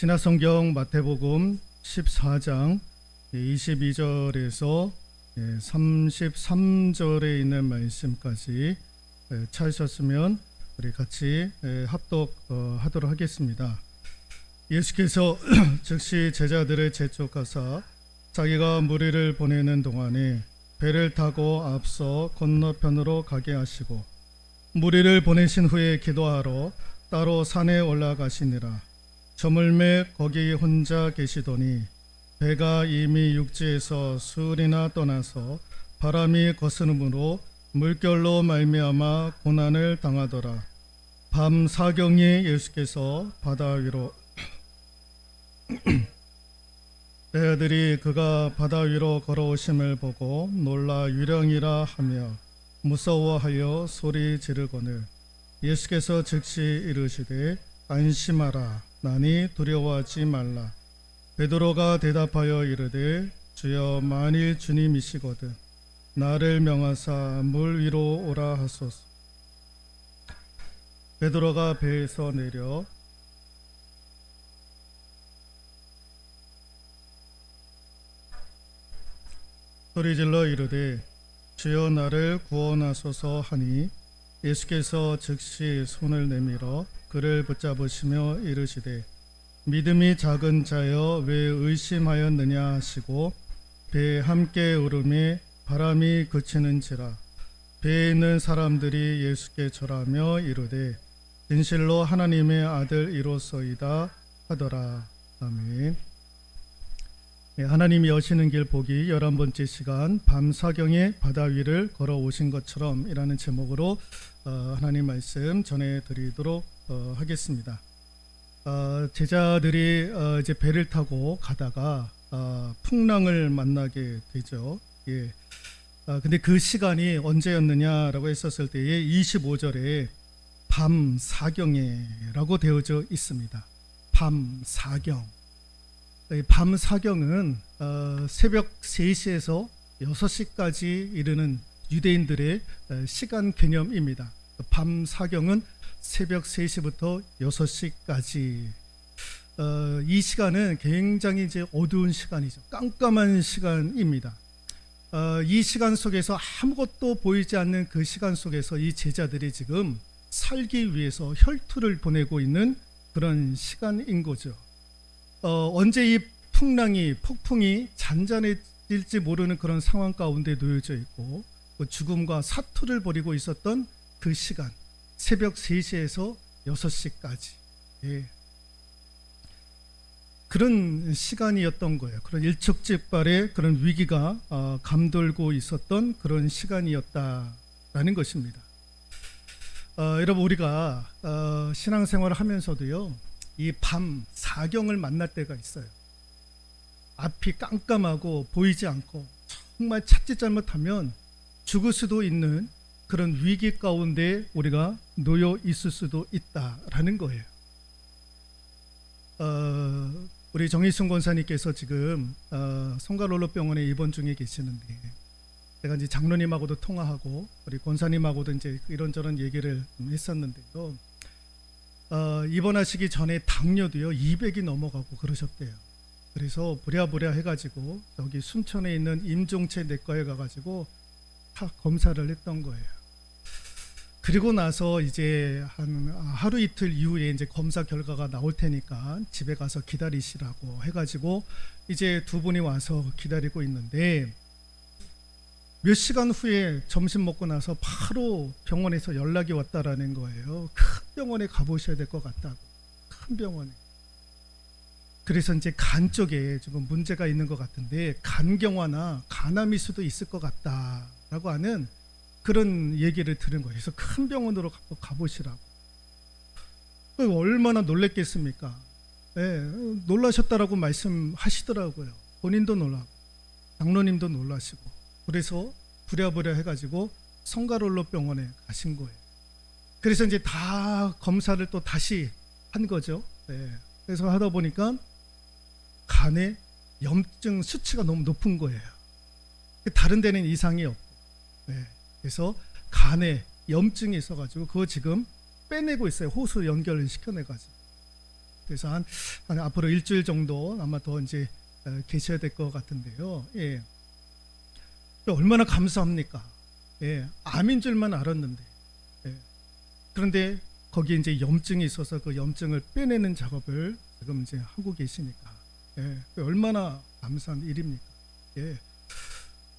신약성경 마태복음 14장 22절에서 33절에 있는 말씀까지 찾으셨으면 우리 같이 합독하도록 하겠습니다. 예수께서 즉시 제자들을 재촉하사 자기가 무리를 보내는 동안에 배를 타고 앞서 건너편으로 가게 하시고 무리를 보내신 후에 기도하러 따로 산에 올라가시니라. 저물매 거기 혼자 계시더니 배가 이미 육지에서 수울이나 떠나서 바람이 거스름으로 물결로 말미암아 고난을 당하더라. 밤 사경에 예수께서 바다 위로 배아들이 그가 바다 위로 걸어오심을 보고 놀라 유령이라 하며 무서워하여 소리 지르거늘 예수께서 즉시 이르시되 안심하라 나니 두려워하지 말라. 베드로가 대답하여 이르되 주여 만일 주님이시거든 나를 명하사 물 위로 오라 하소서. 베드로가 배에서 내려 소리질러 이르되 주여 나를 구원하소서 하니 예수께서 즉시 손을 내밀어 그를 붙잡으시며 이르시되 믿음이 작은 자여 왜 의심하였느냐 하시고 배에 함께 오르매 바람이 그치는지라. 배에 있는 사람들이 예수께 절하며 이르되 진실로 하나님의 아들이로소이다 하더라. 아멘. 하나님이 여시는 길 보기 11번째 시간 밤사경에 바다 위를 걸어오신 것처럼 이라는 제목으로 하나님 말씀 전해드리도록 하겠습니다. 제자들이 이제 배를 타고 가다가 풍랑을 만나게 되죠. 예. 근데 그 시간이 언제였느냐라고 했었을 때에 25절에 밤사경에라고 되어져 있습니다. 밤사경. 밤사경은 새벽 3시에서 6시까지 이르는 유대인들의 시간 개념입니다. 밤사경은 새벽 3시부터 6시까지 이 시간은 굉장히 이제 어두운 시간이죠. 깜깜한 시간입니다. 이 시간 속에서 아무것도 보이지 않는 그 시간 속에서 이 제자들이 지금 살기 위해서 혈투를 보내고 있는 그런 시간인 거죠. 언제 이 폭풍이 잔잔해질지 모르는 그런 상황 가운데 놓여져 있고 죽음과 사투를 벌이고 있었던 그 시간 새벽 3시에서 6시까지 그런 시간이었던 거예요. 그런 일촉즉발의 그런 위기가 감돌고 있었던 그런 시간이었다라는 것입니다. 여러분 우리가 신앙생활을 하면서도요 이 밤 사경을 만날 때가 있어요. 앞이 깜깜하고 보이지 않고 정말 찾지 잘못하면 죽을 수도 있는 그런 위기 가운데 우리가 놓여 있을 수도 있다라는 거예요. 우리 정희순 권사님께서 지금 성가롤로병원에 입원 중에 계시는데 제가 이제 장로님하고도 통화하고 우리 권사님하고도 이제 이런저런 얘기를 했었는데요. 입원하시기 전에 당뇨도요 200이 넘어가고 그러셨대요. 그래서 부랴부랴 해가지고 여기 순천에 있는 임종체 내과에 가가지고 다 검사를 했던 거예요. 그리고 나서 이제 한 하루 이틀 이후에 이제 검사 결과가 나올 테니까 집에 가서 기다리시라고 해가지고 이제 두 분이 와서 기다리고 있는데 몇 시간 후에 점심 먹고 나서 바로 병원에서 연락이 왔다라는 거예요. 큰 병원에 가보셔야 될 것 같다고. 큰 병원에. 그래서 이제 간 쪽에 지금 문제가 있는 것 같은데 간경화나 간암일 수도 있을 것 같다라고 하는 그런 얘기를 들은 거예요. 그래서 큰 병원으로 가보시라고. 얼마나 놀랬겠습니까? 놀라셨다라고 말씀하시더라고요. 본인도 놀라고 장로님도 놀라시고. 그래서 부랴부랴 해가지고 성가롤로 병원에 가신 거예요. 그래서 이제 다 검사를 또 다시 한 거죠. 그래서 하다 보니까 간에 염증 수치가 너무 높은 거예요. 다른 데는 이상이 없고. 그래서 간에 염증이 있어가지고 그거 지금 빼내고 있어요. 호수 연결을 시켜내가지고. 그래서 한 앞으로 일주일 정도 아마 더 이제 계셔야 될 것 같은데요. 예. 얼마나 감사합니까? 예. 암인 줄만 알았는데. 예. 그런데 거기에 이제 염증이 있어서 그 염증을 빼내는 작업을 지금 이제 하고 계시니까. 예. 얼마나 감사한 일입니까? 예.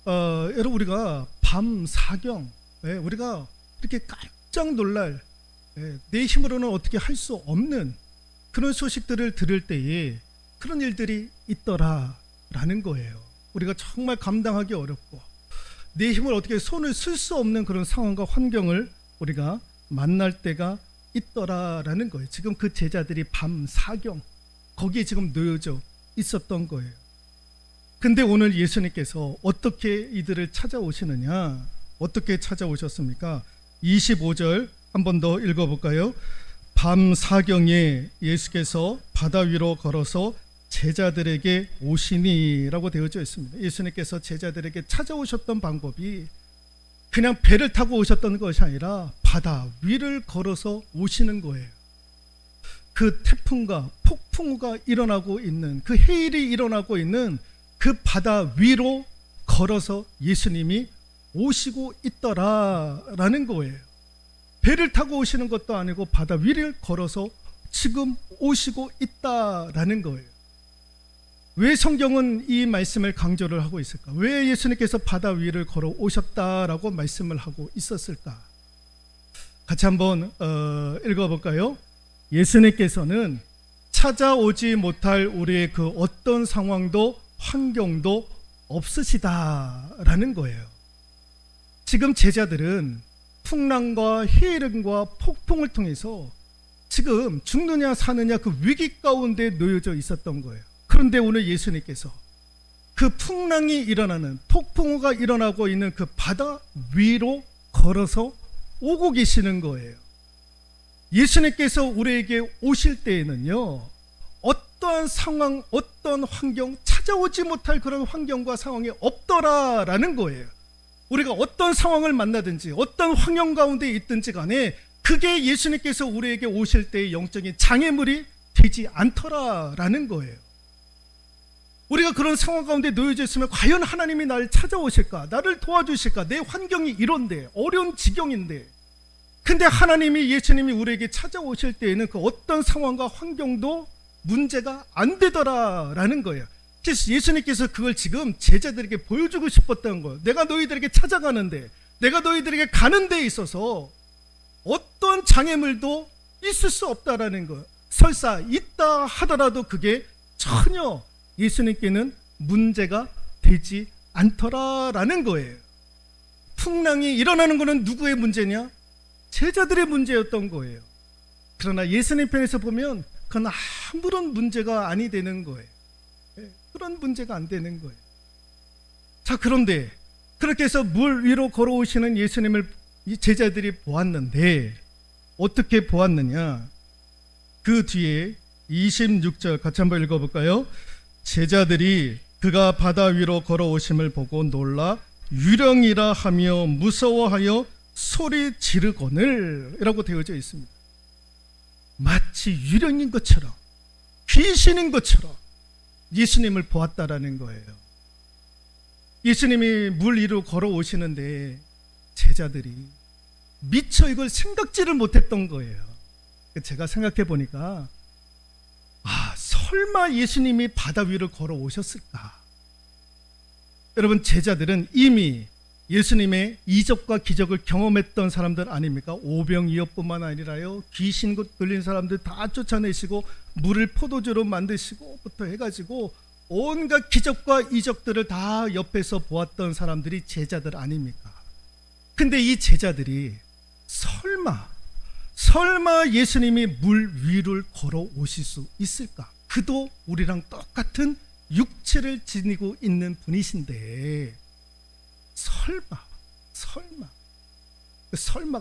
여러분, 우리가 밤 사경, 예. 우리가 이렇게 깜짝 놀랄, 예. 내 힘으로는 어떻게 할 수 없는 그런 소식들을 들을 때에 그런 일들이 있더라라는 거예요. 우리가 정말 감당하기 어렵고 내 힘을 어떻게 손을 쓸 수 없는 그런 상황과 환경을 우리가 만날 때가 있더라라는 거예요. 지금 그 제자들이 밤 사경 거기에 지금 놓여져 있었던 거예요. 근데 오늘 예수님께서 어떻게 이들을 찾아오시느냐? 어떻게 찾아오셨습니까? 25절 한 번 더 읽어볼까요? 밤 사경에 예수께서 바다 위로 걸어서 제자들에게 오시니라고 되어져 있습니다. 예수님께서 제자들에게 찾아오셨던 방법이 그냥 배를 타고 오셨던 것이 아니라 바다 위를 걸어서 오시는 거예요. 그 태풍과 폭풍우가 일어나고 있는, 그 해일이 일어나고 있는 그 바다 위로 걸어서 예수님이 오시고 있더라라는 거예요. 배를 타고 오시는 것도 아니고 바다 위를 걸어서 지금 오시고 있다라는 거예요. 왜 성경은 이 말씀을 강조를 하고 있을까? 왜 예수님께서 바다 위를 걸어 오셨다라고 말씀을 하고 있었을까? 같이 한번 읽어볼까요? 예수님께서는 찾아오지 못할 우리의 그 어떤 상황도 환경도 없으시다라는 거예요. 지금 제자들은 풍랑과 해일과 폭풍을 통해서 지금 죽느냐 사느냐 그 위기 가운데 놓여져 있었던 거예요. 그런데 오늘 예수님께서 그 풍랑이 일어나는, 폭풍우가 일어나고 있는 그 바다 위로 걸어서 오고 계시는 거예요. 예수님께서 우리에게 오실 때에는요, 어떠한 상황, 어떤 환경, 찾아오지 못할 그런 환경과 상황이 없더라라는 거예요. 우리가 어떤 상황을 만나든지 어떤 환경 가운데 있든지 간에 그게 예수님께서 우리에게 오실 때의 영적인 장애물이 되지 않더라라는 거예요. 우리가 그런 상황 가운데 놓여져 있으면 과연 하나님이 나를 찾아오실까? 나를 도와주실까? 내 환경이 이런데, 어려운 지경인데. 근데 하나님이, 예수님이 우리에게 찾아오실 때에는 그 어떤 상황과 환경도 문제가 안 되더라라는 거예요. 그래서 예수님께서 그걸 지금 제자들에게 보여주고 싶었던 거예요. 내가 너희들에게 찾아가는데, 내가 너희들에게 가는 데 있어서 어떤 장애물도 있을 수 없다라는 거예요. 설사 있다 하더라도 그게 전혀 예수님께는 문제가 되지 않더라라는 거예요. 풍랑이 일어나는 것은 누구의 문제냐? 제자들의 문제였던 거예요. 그러나 예수님 편에서 보면 그건 아무런 문제가 아니 되는 거예요. 그런 문제가 안 되는 거예요. 자, 그런데 그렇게 해서 물 위로 걸어오시는 예수님을 이 제자들이 보았는데 어떻게 보았느냐? 그 뒤에 26절 같이 한번 읽어볼까요? 제자들이 그가 바다 위로 걸어오심을 보고 놀라 유령이라 하며 무서워하여 소리 지르거늘 이라고 되어져 있습니다. 마치 유령인 것처럼, 귀신인 것처럼 예수님을 보았다라는 거예요. 예수님이 물 위로 걸어오시는데 제자들이 미처 이걸 생각지를 못했던 거예요. 제가 생각해 보니까 설마 예수님이 바다 위를 걸어오셨을까? 여러분, 제자들은 이미 예수님의 이적과 기적을 경험했던 사람들 아닙니까? 오병이어뿐만 아니라요, 귀신 들린 사람들 다 쫓아내시고 물을 포도주로 만드시고부터 해가지고 온갖 기적과 이적들을 다 옆에서 보았던 사람들이 제자들 아닙니까? 근데 이 제자들이 설마 예수님이 물 위를 걸어오실 수 있을까? 그도 우리랑 똑같은 육체를 지니고 있는 분이신데 설마가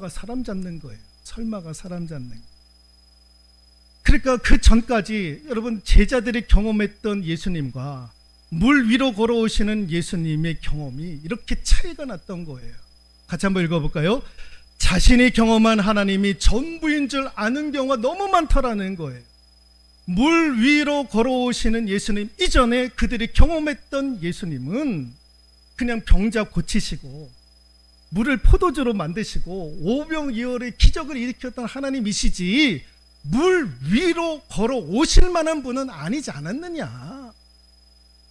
사람 잡는 거예요. 설마가 사람 잡는 거예요. 그러니까 그 전까지 여러분, 제자들이 경험했던 예수님과 물 위로 걸어오시는 예수님의 경험이 이렇게 차이가 났던 거예요. 같이 한번 읽어볼까요? 자신이 경험한 하나님이 전부인 줄 아는 경우가 너무 많더라는 거예요. 물 위로 걸어오시는 예수님 이전에 그들이 경험했던 예수님은 그냥 병자 고치시고 물을 포도주로 만드시고 오병이어의 기적을 일으켰던 하나님이시지 물 위로 걸어오실 만한 분은 아니지 않았느냐.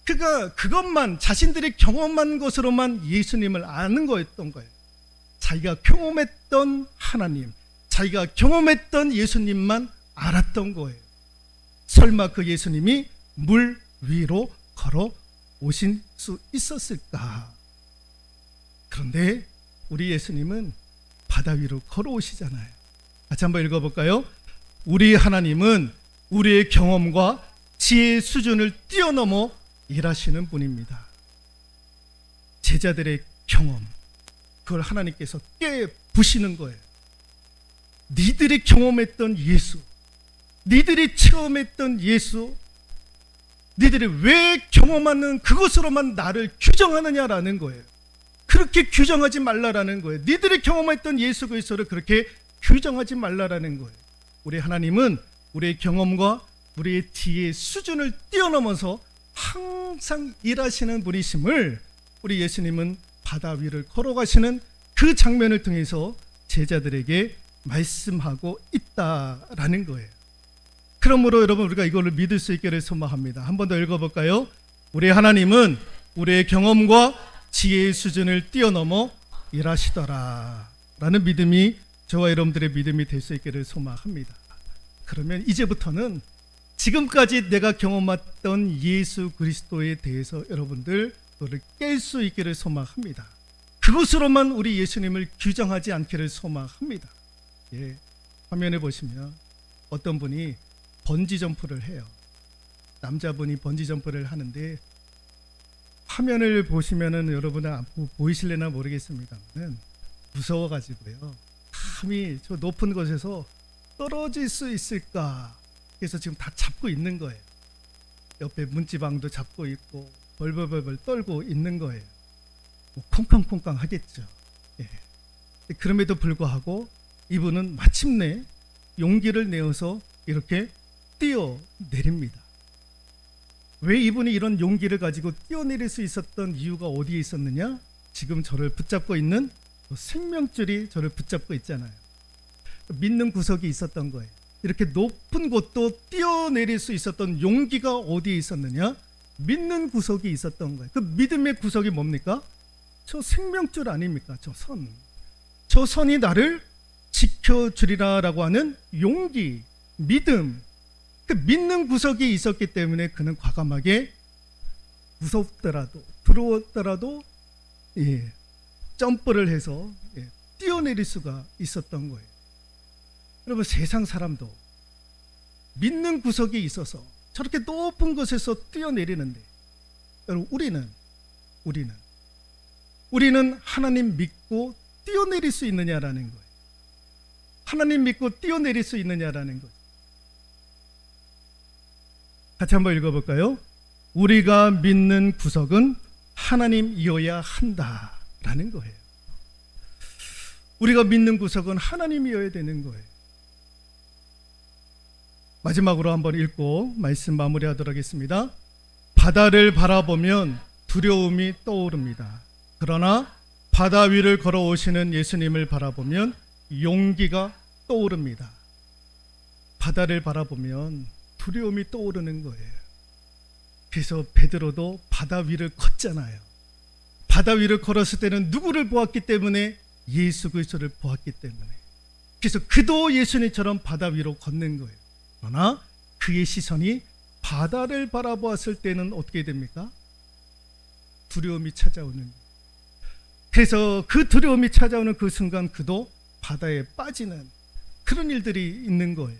그가 그것만 자신들이 경험한 것으로만 예수님을 아는 거였던 거예요. 자기가 경험했던 하나님, 자기가 경험했던 예수님만 알았던 거예요. 설마 그 예수님이 물 위로 걸어오실 수 있었을까? 그런데 우리 예수님은 바다 위로 걸어오시잖아요. 같이 한번 읽어볼까요? 우리 하나님은 우리의 경험과 지혜의 수준을 뛰어넘어 일하시는 분입니다. 제자들의 경험, 그걸 하나님께서 깨부시는 거예요. 니들이 경험했던 예수, 니들이 체험했던 예수, 니들이 왜 경험하는 그것으로만 나를 규정하느냐라는 거예요. 그렇게 규정하지 말라라는 거예요. 니들이 경험했던 예수 그리스도를 그렇게 규정하지 말라라는 거예요. 우리 하나님은 우리의 경험과 우리의 지혜의 수준을 뛰어넘어서 항상 일하시는 분이심을 우리 예수님은 바다 위를 걸어가시는 그 장면을 통해서 제자들에게 말씀하고 있다라는 거예요. 그러므로 여러분 우리가 이걸 믿을 수 있기를 소망합니다. 한 번 더 읽어볼까요? 우리 하나님은 우리의 경험과 지혜의 수준을 뛰어넘어 일하시더라 라는 믿음이 저와 여러분들의 믿음이 될 수 있기를 소망합니다. 그러면 이제부터는 지금까지 내가 경험했던 예수 그리스도에 대해서 여러분들 그를 깰 수 있기를 소망합니다. 그것으로만 우리 예수님을 규정하지 않기를 소망합니다. 예, 화면에 보시면 어떤 분이 번지 점프를 해요. 남자분이 번지 점프를 하는데 화면을 보시면은 여러분은 보이실래나 모르겠습니다만 무서워가지고요. 감히 저 높은 곳에서 떨어질 수 있을까? 그래서 지금 다 잡고 있는 거예요. 옆에 문지방도 잡고 있고 벌벌벌 떨고 있는 거예요. 뭐 콩쾅콩쾅 하겠죠. 예. 그럼에도 불구하고 이분은 마침내 용기를 내어서 이렇게 뛰어내립니다. 왜 이분이 이런 용기를 가지고 뛰어내릴 수 있었던 이유가 어디에 있었느냐? 지금 저를 붙잡고 있는 생명줄이 저를 붙잡고 있잖아요. 믿는 구석이 있었던 거예요. 이렇게 높은 곳도 뛰어내릴 수 있었던 용기가 어디에 있었느냐? 믿는 구석이 있었던 거예요. 그 믿음의 구석이 뭡니까? 저 생명줄 아닙니까? 저 선. 저 선이 나를 지켜주리라 라고 하는 용기, 믿음. 그 믿는 구석이 있었기 때문에 그는 과감하게 무섭더라도 두려웠더라도 점프를 해서 뛰어내릴 수가 있었던 거예요. 여러분 세상 사람도 믿는 구석이 있어서 저렇게 높은 곳에서 뛰어내리는데 여러분 우리는 하나님 믿고 뛰어내릴 수 있느냐라는 거예요. 하나님 믿고 뛰어내릴 수 있느냐라는 거예요. 같이 한번 읽어볼까요? 우리가 믿는 구석은 하나님이어야 한다라는 거예요. 우리가 믿는 구석은 하나님이어야 되는 거예요. 마지막으로 한번 읽고 말씀 마무리하도록 하겠습니다. 바다를 바라보면 두려움이 떠오릅니다. 그러나 바다 위를 걸어오시는 예수님을 바라보면 용기가 떠오릅니다. 바다를 바라보면 두려움이 떠오르는 거예요. 그래서 베드로도 바다 위를 걷잖아요. 바다 위를 걸었을 때는 누구를 보았기 때문에? 예수 그리스도를 보았기 때문에. 그래서 그도 예수님처럼 바다 위로 걷는 거예요. 그러나 그의 시선이 바다를 바라보았을 때는 어떻게 됩니까? 두려움이 찾아오는 거예요. 그래서 그 두려움이 찾아오는 그 순간 그도 바다에 빠지는 그런 일들이 있는 거예요.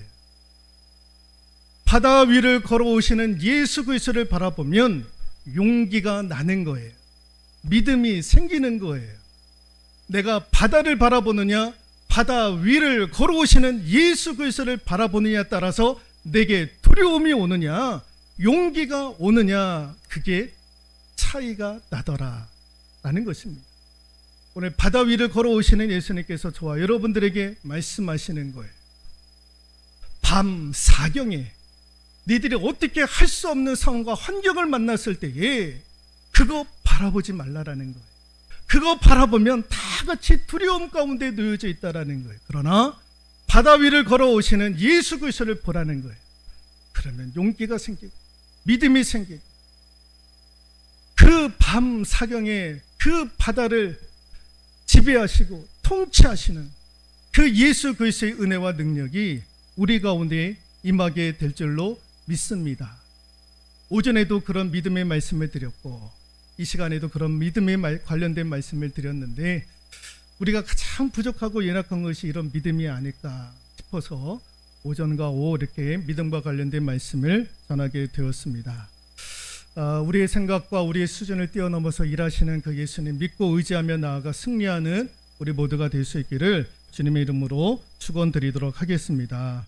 바다 위를 걸어오시는 예수 그리스도를 바라보면 용기가 나는 거예요. 믿음이 생기는 거예요. 내가 바다를 바라보느냐, 바다 위를 걸어오시는 예수 그리스도를 바라보느냐에 따라서 내게 두려움이 오느냐, 용기가 오느냐, 그게 차이가 나더라 라는 것입니다. 오늘 바다 위를 걸어오시는 예수님께서 저와 여러분들에게 말씀하시는 거예요. 밤 사경에 니들이 어떻게 할 수 없는 상황과 환경을 만났을 때에 그거 바라보지 말라라는 거예요. 그거 바라보면 다 같이 두려움 가운데 놓여져 있다라는 거예요. 그러나 바다 위를 걸어오시는 예수 그리스도를 보라는 거예요. 그러면 용기가 생기고 믿음이 생기고 그 밤 사경에 그 바다를 지배하시고 통치하시는 그 예수 그리스도의 은혜와 능력이 우리 가운데 임하게 될 줄로 믿습니다. 오전에도 그런 믿음의 말씀을 드렸고 이 시간에도 그런 믿음에 관련된 말씀을 드렸는데 우리가 가장 부족하고 연약한 것이 이런 믿음이 아닐까 싶어서 오전과 오후 이렇게 믿음과 관련된 말씀을 전하게 되었습니다. 우리의 생각과 우리의 수준을 뛰어넘어서 일하시는 그 예수님 믿고 의지하며 나아가 승리하는 우리 모두가 될 수 있기를 주님의 이름으로 축원드리도록 하겠습니다.